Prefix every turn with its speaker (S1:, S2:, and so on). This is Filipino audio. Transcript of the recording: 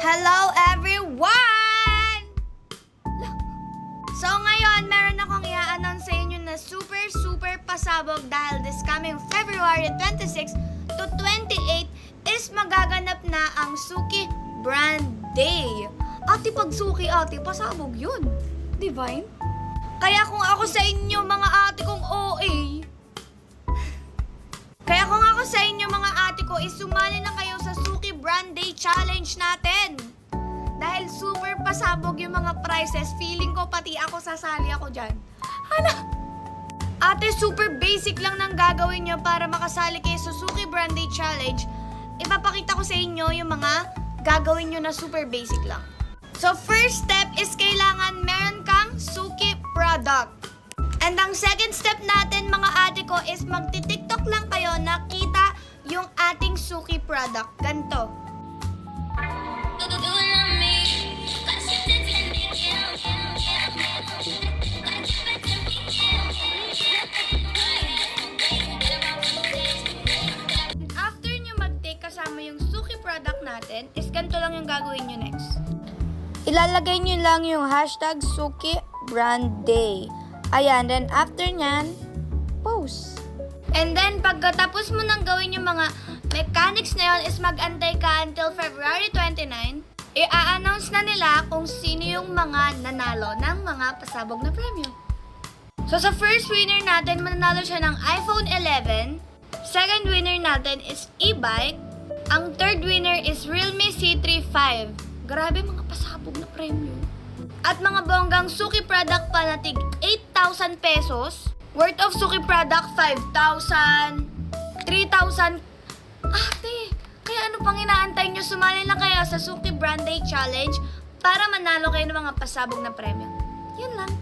S1: Hello everyone! So ngayon, meron akong i-announce sa inyo na super pasabog dahil this coming February 26 to 28 is magaganap na ang Suki Brand Day. Ate, pag Suki, ate, pasabog yun. Divine? Kaya kung ako sa inyo, mga ate kong OA, kaya kung ako sa inyo, mga ate ko, isumali na kayo sa Suki Brand Day Challenge natin. Dahil super pasabog yung mga prizes, feeling ko pati ako sasali ako dyan. Hala! Ate, super basic lang ng gagawin nyo para makasali kayo sa Suki Brand Day Challenge. Ipapakita ko sa inyo yung mga gagawin nyo na super basic lang. So, first step is kailangan meron kang Suki product. And ang second step natin, mga ate ko, is magti-TikTok lang kayo na kita yung ating Suki product. Ganto. After nyo mag-take kasama yung Suki product natin, is ganito lang yung gagawin nyo next. Ilalagay nyo lang yung hashtag Suki Brand Day. Ayan, then after nyan, post. And then, pagkatapos mo nang gawin yung mga mechanics na yun, is mag-antay ka until February 29. I-announce na nila kung sino yung mga nanalo ng mga pasabog na premyo. So, sa first winner natin, mananalo siya ng iPhone 11. Second winner natin is e-bike. Ang third winner is Realme C3 5. Grabe, mga pasabog na premyo. At mga bonggang Suki product pa na tig 8,000 pesos. Worth of Suki product, 5,000, 3,000. Ate, kaya ano pang inaantay nyo? Sumali na kayo sa Suki Brand Day Challenge para manalo kayo ng mga pasabog na premyo. Yun lang.